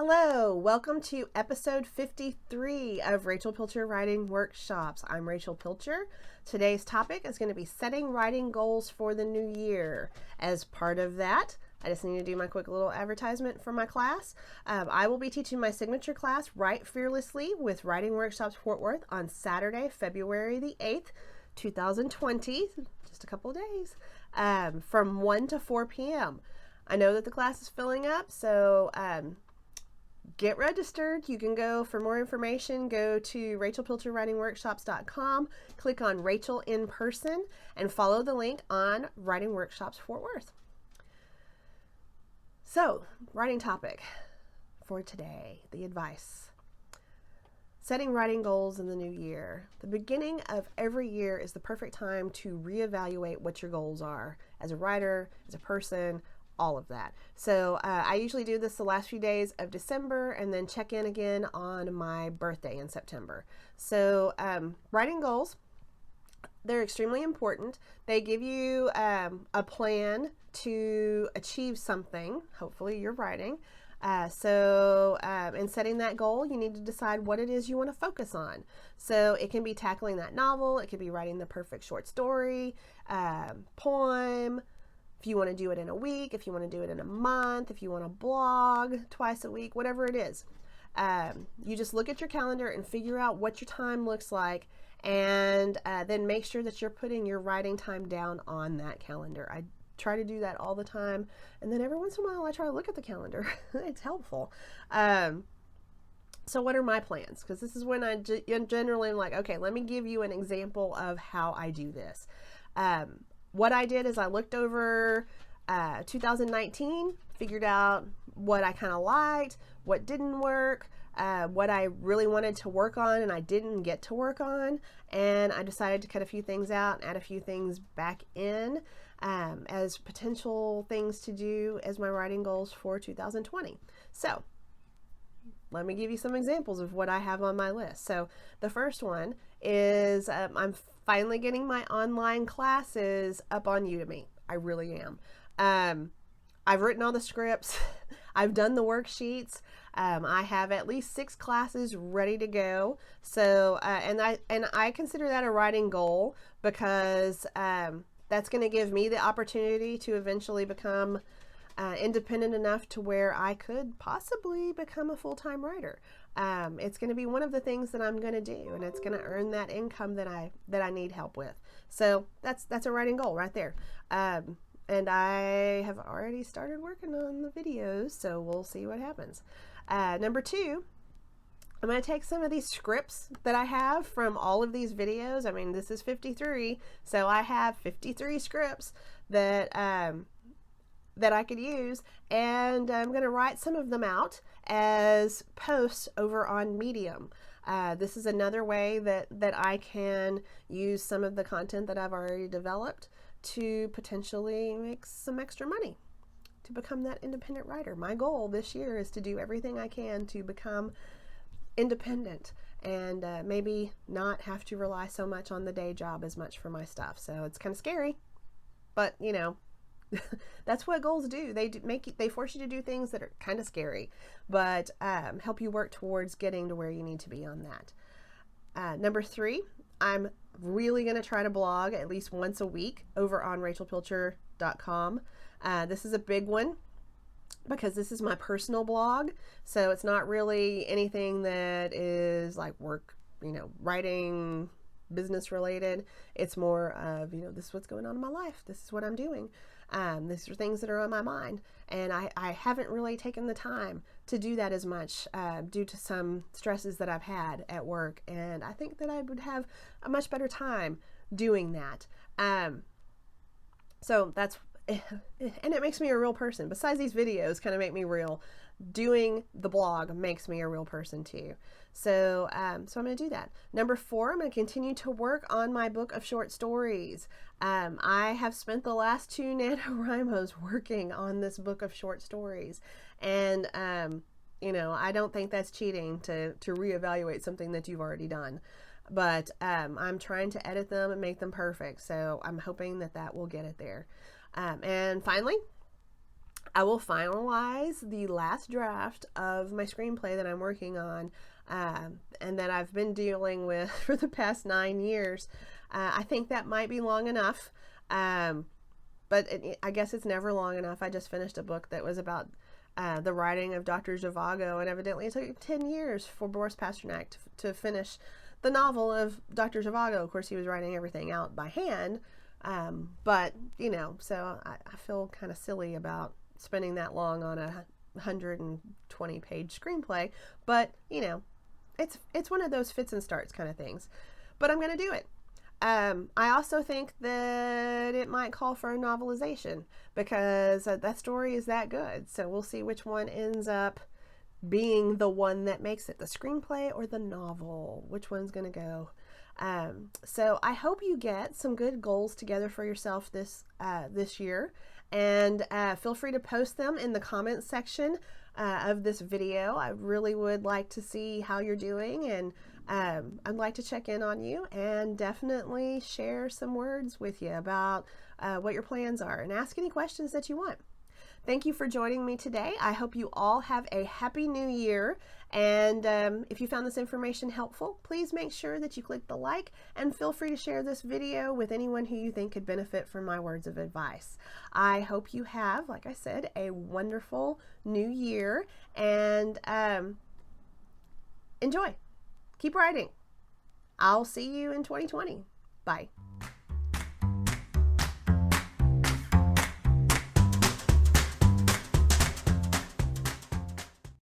Hello, welcome to episode 53 of Rachel Pilcher Writing Workshops. I'm Rachel Pilcher. Today's topic is going to be setting writing goals for the new year. As part of that, I just need to do my quick little advertisement for my class. I will be teaching my signature class, Write Fearlessly with Writing Workshops Fort Worth on Saturday, February the 8th, 2020, just a couple of days, from 1 to 4 p.m. I know that the class is filling up, so get registered. You can go for more information, go to rachelpilcherwritingworkshops.com, click on Rachel in person, and follow the link on Writing Workshops Fort Worth. So, writing topic for today, the advice. Setting writing goals in the new year. The beginning of every year is the perfect time to reevaluate what your goals are as a writer, as a person, all of that. So I usually do this the last few days of December and then check in again on my birthday in September. So writing goals, they're extremely important. They give you a plan to achieve something. Hopefully you're writing. In setting that goal, you need to decide what it is you want to focus on. So it can be tackling that novel. It could be writing the perfect short story, poem. If you want to do it in a week, if you want to do it in a month, if you want to blog twice a week, whatever it is. You just look at your calendar and figure out what your time looks like, and then make sure that you're putting your writing time down on that calendar. I try to do that all the time, and then every once in a while I try to look at the calendar. It's helpful. So what are my plans? Because this is when I generally am like, okay, let me give you an example of how I do this. What I did is I looked over 2019, figured out what I kind of liked, what didn't work, what I really wanted to work on and I didn't get to work on, and I decided to cut a few things out and add a few things back in as potential things to do as my writing goals for 2020. So let me give you some examples of what I have on my list. So the first one is I'm finally getting my online classes up on Udemy. I really am. I've written all the scripts. I've done the worksheets. I have at least 6 classes ready to go. So, and I consider that a writing goal because that's going to give me the opportunity to eventually become independent enough to where I could possibly become a full-time writer. It's going to be one of the things that I'm going to do, and it's going to earn that income that I need help with. So that's a writing goal right there. And I have already started working on the videos, so we'll see what happens. Number 2, I'm going to take some of these scripts that I have from all of these videos. I mean, this is 53, so I have 53 scripts that I could use, and I'm going to write some of them out as posts over on Medium. This is another way that I can use some of the content that I've already developed to potentially make some extra money to become that independent writer. My goal this year is to do everything I can to become independent and maybe not have to rely so much on the day job as much for my stuff. So it's kind of scary, but you know, that's what goals do. They force you to do things that are kind of scary, but help you work towards getting to where you need to be on that. Number 3, I'm really going to try to blog at least once a week over on rachelpilcher.com. This is a big one because this is my personal blog, so it's not really anything that is like work, writing, business related. It's more of, this is what's going on in my life. This is what I'm doing. These are things that are on my mind, and I haven't really taken the time to do that as much due to some stresses that I've had at work, and I think that I would have a much better time doing that. So that's, and it makes me a real person. Besides, these videos kind of make me real. Doing the blog makes me a real person too. So I'm going to do that. Number 4, I'm going to continue to work on my book of short stories. I have spent the last 2 NaNoWriMos working on this book of short stories. And, I don't think that's cheating to reevaluate something that you've already done. But I'm trying to edit them and make them perfect. So I'm hoping that will get it there. And finally, I will finalize the last draft of my screenplay that I'm working on, and that I've been dealing with for the past 9 years. I think that might be long enough, but I guess it's never long enough. I just finished a book that was about the writing of Dr. Zhivago, and evidently it took 10 years for Boris Pasternak to finish the novel of Dr. Zhivago. Of course, he was writing everything out by hand, but, you know, so I feel kind of silly about spending that long on a 120-page screenplay, but, you know, it's one of those fits and starts kind of things. But I'm going to do it. I also think that it might call for a novelization, because that story is that good. So we'll see which one ends up being the one that makes it, the screenplay or the novel. Which one's going to go? So I hope you get some good goals together for yourself this year, and feel free to post them in the comments section of this video. I really would like to see how you're doing, and I'd like to check in on you, and definitely share some words with you about what your plans are, and ask any questions that you want. Thank you for joining me today. I hope you all have a happy new year. And if you found this information helpful, please make sure that you click the like, and feel free to share this video with anyone who you think could benefit from my words of advice. I hope you have, like I said, a wonderful new year, and enjoy. Keep writing. I'll see you in 2020. Bye.